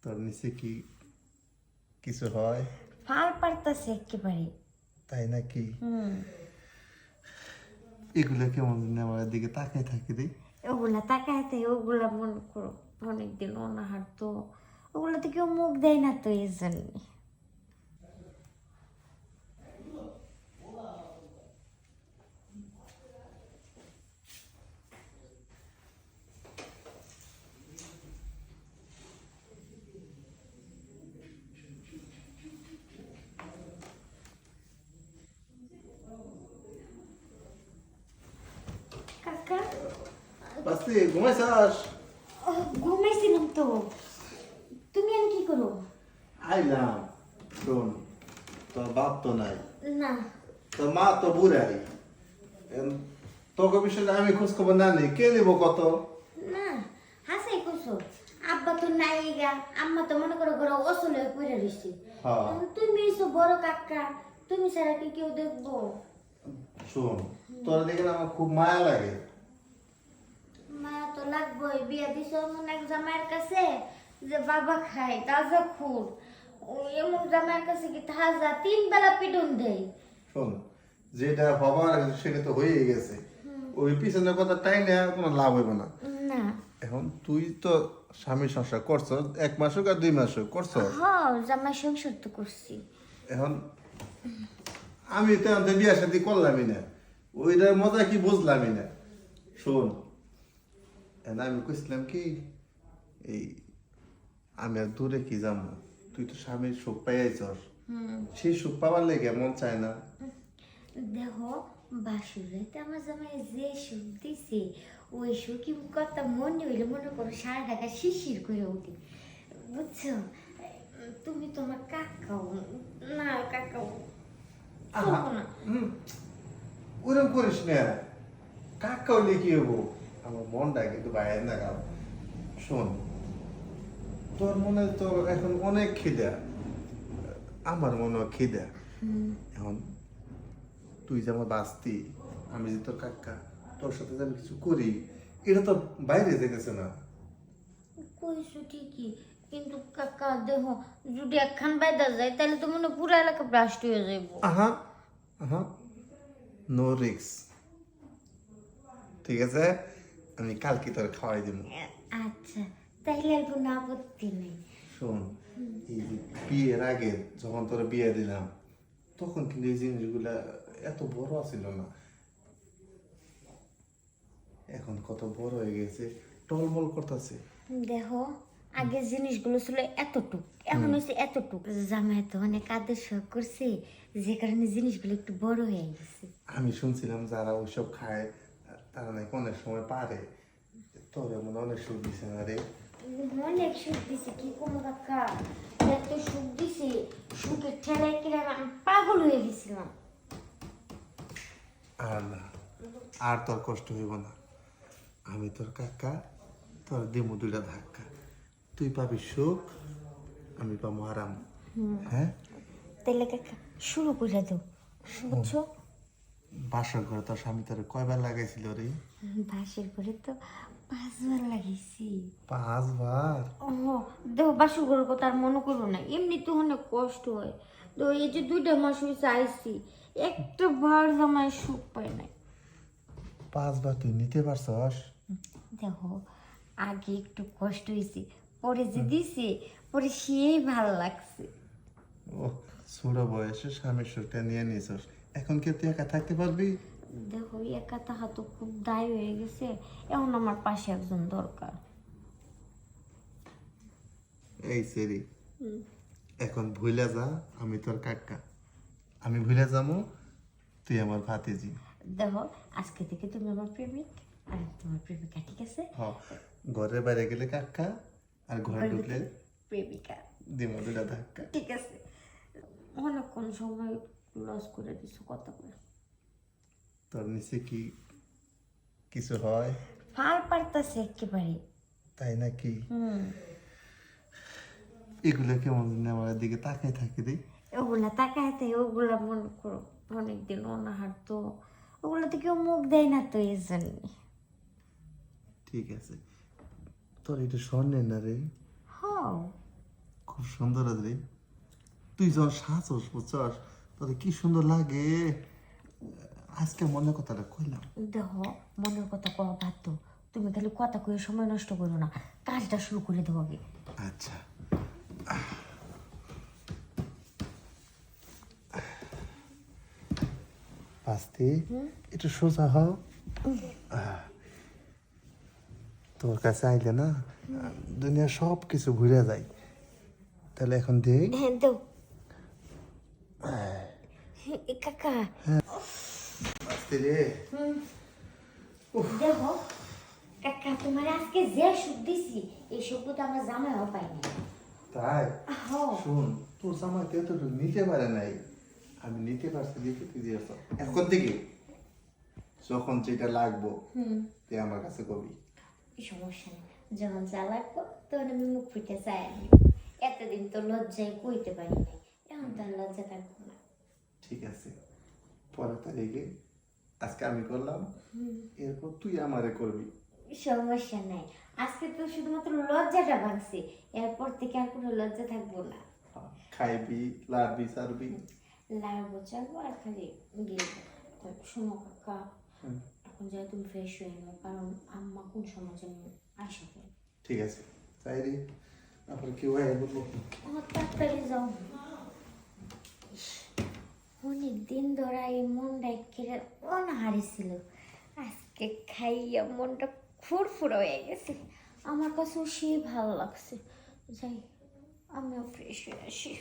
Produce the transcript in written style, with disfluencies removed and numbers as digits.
তোর নিচে কি কিছু হয়? ফাল পারতাছে একেবারে। তাই নাকি? হুম। এগুলো কেমন জানি আমার দিকে তাকাই থাকি রে। ওগুলা তাকাইতে ওগুলা মনে করো অনেকদিন অনাহার তো, ওগুলাতে কেউ মুখ দেয় না তো এই জন্য। কাকা, বাস্তি ঘুমাইছাস? ঘুমাইছিলাম তো। তুমি আমি কি করো? আইলাম। শোন, তোর বাপ তো নাই, না তোর মা তো বুড়াই। তোকে বিষয়ে আমি খোঁজ খবর না নেই, কে নেবো কত? না, হাসাই করছো। আব্বা তো নাই গা, আম্মা তো মনে করো ঘরে অসলে পড়ে রয়েছে। হ্যাঁ। তুমি এসো বড় কাকা, তুমি ছাড়া কি কেউ দেখবো? শোন, তোর দেখে না আমার খুব মায়া লাগে। মায়া তো লাগবেই, বিয়া দিছ এমন এক জামাইয়ের কাছে যে বাবা খায় তাজা খুর। এমন জামাইয়ের কাছে কি তাজা 3 বেলা পিটুন দেয়। শোন, যেটা হবার সেটা তো হয়েই গেছে। ওই পিছনের কথা টাই না, কোনো লাভ হইব না। না এখন তুই তো স্বামী সংসার করছ, 1 মাস হোক আর 2 মাস হোক করছ। হ্যাঁ, জামাই সংসার তো করছি। এখন আমি তো এখন বিয়ে শাদী করলামই না, ওইটার মজা কি বুঝলামই না। শোন, এখন আমি কইছিলাম কি, এই আমি আর দূরে কি যাবো, তুই তো স্বামীর সুখ পাইয়াইছস, সেই সুখ পাওয়ার লেগে মন চায় না। দেখো, বাসুরাইতে আমার জামাই যে সুখ দিছে, ওই সুখই কথা মনে হইলে মনে করো সারা ঢাকা শিশির করে উঠি, বুঝছো? তুমি তোমার কাকাও না, কাকাও আহা, চলবো না। ওরকম করিস না, কাকা হইলে কি হবো, আমার মনটা কিন্তু বাইরে না গাও। শোন, তোর মনে তো এখন অনেক খিদা, আমার মনে খিদা। এখন তুই যে আমার বাস্তি, আমি যে তোর কাকা, তোর সাথে যে আমি কিছু করি, এটা তো বাইরে যেতেছে না। কইছো ঠিকই, কিন্তু কাকা দেহ যদি একখান বাইদা যায় তাহলে তো মনে হয় পুরো এলাকা ব্লাস্ট হয়ে যাইব। আহা, আহা, নো রিক্স। ঠিক আছে, আমি কালকে তোর খাওয়াই দিব। আচ্ছা, তাইলে আর কোনো আপত্তি নেই। শোন, এই যে বিয়ের আগে যখন তোর বিয়ে দিলাম, তখন কিন্তু এই জিনিসগুলা এত বড় ছিল না, এখন কত বড় হয়ে গেছে, টলমল করতেছে। দেখো, আগের জিনিসগুলো ছিল এতটুক, এখন হচ্ছে এতটুক। জামাই তো অনেক আদর্শ করছে, যে কারণে জিনিসগুলো একটু বড় হয়ে গেছে। আমি শুনছিলাম যারা ওইসব খায় তারা নাকি অনেক সময় পারে, তোর এমন অনেক সুখ দিছে না রে। অনেক সুখ দিছে, কি কোনো কাকা, এত সুখ দিছে, সুখের ঠেলায় কিনা আমি পাগল হয়ে গেছিলাম। আর না, আর তোর কষ্ট হইব না, আমি তোর কাকা, তোর দিমু 2টা ধাক্কা, তুই পাবি সুখ, আমি পাবো আরাম। হ্যাঁ, তাইলে কাকা শুরু করে দাও, বুঝছো? বাসর ঘরে তোর স্বামী তোর কয়বার লাগাইছিল রে? বাসের করে তো 5 বার লাগাইছি। 5 বার? ও, দেখো বাসুর ঘরের কথা আর মনে করো না, এমনি তো অনেক কষ্ট হয়। তো এই যে 2টা মাস হয়েছে আইসি, একটা বার জামাই সুখ পায় নাই। 5 বার তুই নিতে পারছস? দেখো, আগে একটু কষ্ট হয়েছে, পরে যে দিছে পরে সেই ভালো লাগছে। ও, ছোট বয়সে স্বামীর সুখটা নিয়ে নিছস, এখন কি তুই একা থাকতে পারবি? দেখো, একা তাহা তো খুব দায় হয়ে গেছে, এখন আমার পাশে একজন দরকার। এই সেরি, এখন ভুলে যা আমি তোর কাকা, আমি ভুলে যাবো তুই আমার ভাতিজি। দেখো, আজকে থেকে তুমি আমার প্রেমিক আর আমি তোমার প্রেমিকা, ঠিক আছে? হ, ঘরের বাইরে গেলে কাকা, আর ঘরে ঢুকলে প্রেমিকা, দিমু 2টা ধাক্কা। ঠিক আছে? অনেকক্ষণ সময় লস করে দিছো কথা বলে। তোর নিচে কি কিছু হয়? ফাল পারতাছে একেবারে। তাই নাকি? হুম। এগুলো কেমন জানি আমার দিকে তাকাই থাকি রে। ওগুলা তাকাইতে, ওগুলা মনে করো অনেকদিন অনাহার তো, ওগুলাতে কেউ মুখ দেয় না তো এই জন্য। ঠিক আছে, তোর এটা স্বর্ণের না রে? হ্যাঁ, সুন্দর রে, তুই যখন সাজস বুঝছস তোর কি সুন্দর লাগে। আজকে মনের কথাটা কইলাম। দেখো মনের কথা কওয়া বাদ দাও। তুমি খালি কথা কয়ে সময় নষ্ট করো না, কাজটা শুরু করে দেবো আগে। আচ্ছা, পাস্তি একটু সোজা হও। তোর কাছে আইলে না দুনিয়া সব কিছু ঘুরে যায়। তাহলে এখন দেখ। হ্যাঁ দাও। কাকা পাস্তি রে, দেখো কাকা, তোমার আজকে যে সুখ দিছি এই সুখ তো আমার জামাইও পাইনি। তাই হ্যাঁ শোন, তোর জামাই তো এতটুকু নিতে পারে নাই, আমি নিতে পারছি দেখে তুই দিয়েছ। এখন থেকে যখন যেটা লাগবো তুই আমার কাছে কবি। সমস্যা নেই, যখন যা লাগবো তখন আমি মুখ ফুটে চাই আমি। এতদিন তো লজ্জায় কইতে পারি নাই, এখন তো আর লজ্জা থাকবো না। ঠিক আছে, পরের তারিখে আজকে আমি করলাম, এরপর তুই আমারে করবি। সমস্যা নাই, আজকে তো শুধুমাত্র লজ্জাটা ভাঙছে, এরপর থেকে আর কোনো লজ্জা থাকবো না। খাইবি, লাড়বি, সারবি। লাড়বো চাড়বো আর খালি গিয়ে শোনো কাকা, এখন যাই তুমি ফ্রেশ হয়ে নাও, কারণ আম্মা কোন সময় যেন আসা করে। ঠিক আছে, তাই রে, তারপর কেউ বলবো। আমার তাড়াতাড়ি যাও। অনেক দিন ধরে এই মনটা একেবারে অনাহারি ছিল, আজকে খাইয়া মনটা ফুরফুরা হয়ে গেছে। আমার কাছেও সে ভালো লাগছে। যাই আমিও ফ্রেশ হয়ে আসি।